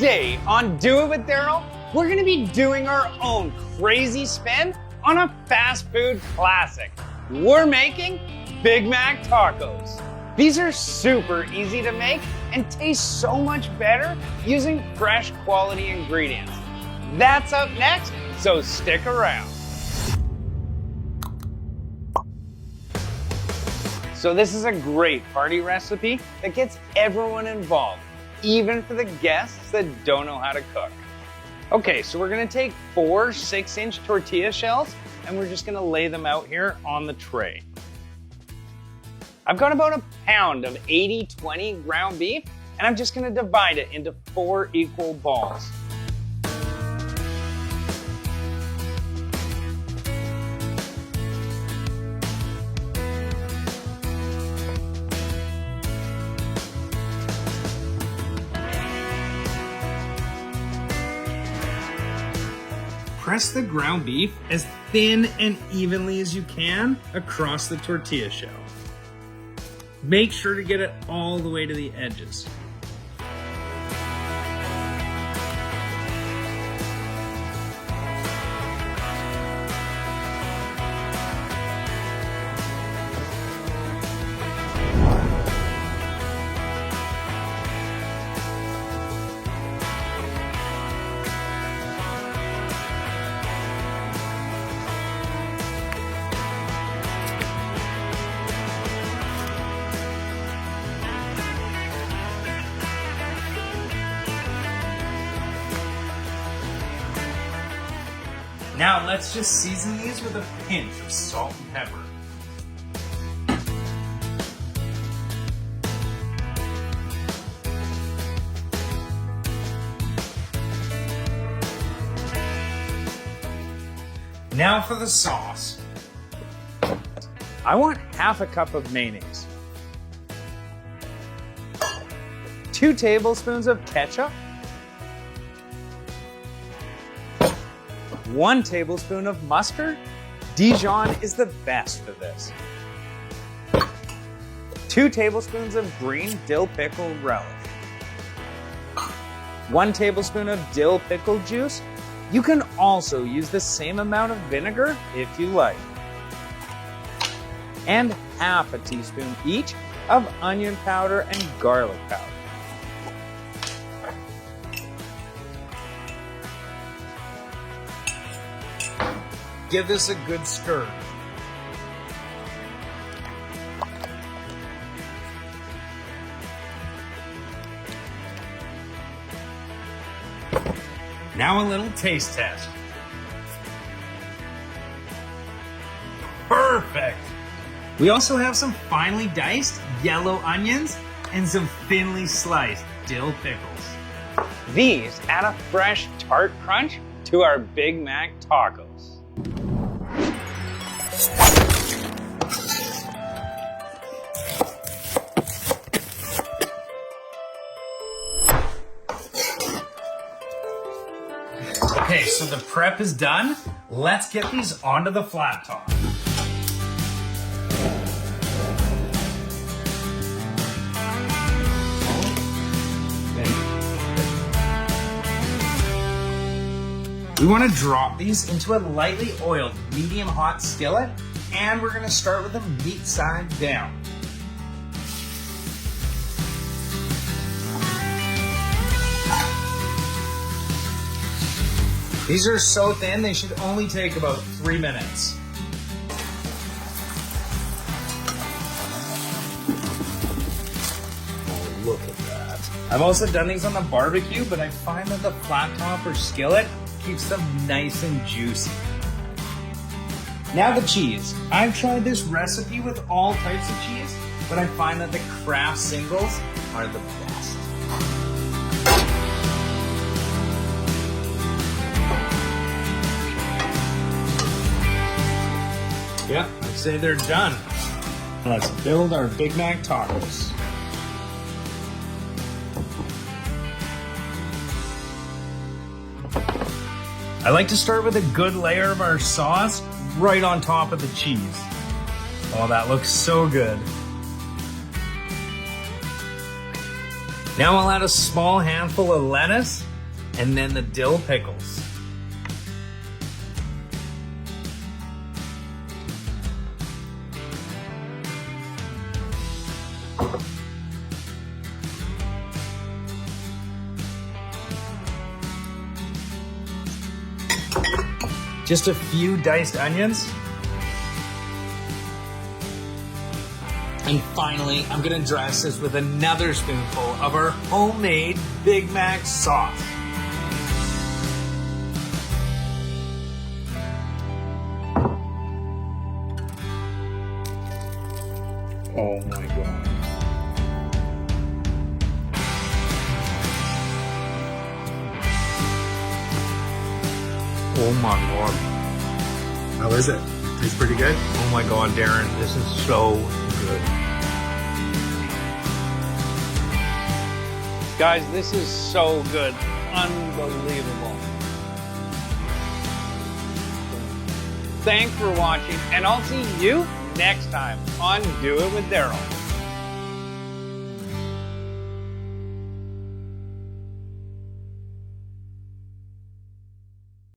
Today on Do It With Darryl, we're gonna be doing our own crazy spin on a fast food classic. We're making Big Mac tacos. These are super easy to make and taste so much better using fresh quality ingredients. That's up next, so stick around. So this is a great party recipe that gets everyone involved, even for the guests that don't know how to cook. Okay, so we're gonna take 4 6-inch tortilla shells and we're just gonna lay them out here on the tray. I've got about a pound of 80/20 ground beef and I'm just gonna divide it into 4 equal balls. Press the ground beef as thin and evenly as you can across the tortilla shell. Make sure to get it all the way to the edges. Now let's just season these with a pinch of salt and pepper. Now for the sauce. I want half a cup of mayonnaise, 2 tablespoons of ketchup, 1 tablespoon of mustard. Dijon is the best for this. 2 tablespoons of green dill pickle relish. 1 tablespoon of dill pickle juice. You can also use the same amount of vinegar if you like. And half a teaspoon each of onion powder and garlic powder. Give this a good stir. Now a little taste test. Perfect! We also have some finely diced yellow onions and some thinly sliced dill pickles. These add a fresh tart crunch to our Big Mac tacos. Okay, so the prep is done. Let's get these onto the flat top. We want to drop these into a lightly oiled, medium hot skillet, and we're going to start with the meat side down. These are so thin, they should only take about 3 minutes. Oh, look at that. I've also done these on the barbecue, but I find that the flat top or skillet keeps them nice and juicy. Now the cheese. I've tried this recipe with all types of cheese, but I find that the Kraft singles are the best. Yep, I'd say they're done. Let's build our Big Mac tacos. I like to start with a good layer of our sauce right on top of the cheese. Oh, that looks so good. Now I'll add a small handful of lettuce And then the dill pickles. Just a few diced onions. And finally, I'm gonna dress this with another spoonful of our homemade Big Mac sauce. Oh my God. Oh my God. How is it? Tastes pretty good? Oh my God, Darren, this is so good. Guys, this is so good. Unbelievable. Thanks for watching, and I'll see you next time on Do It with Darryl.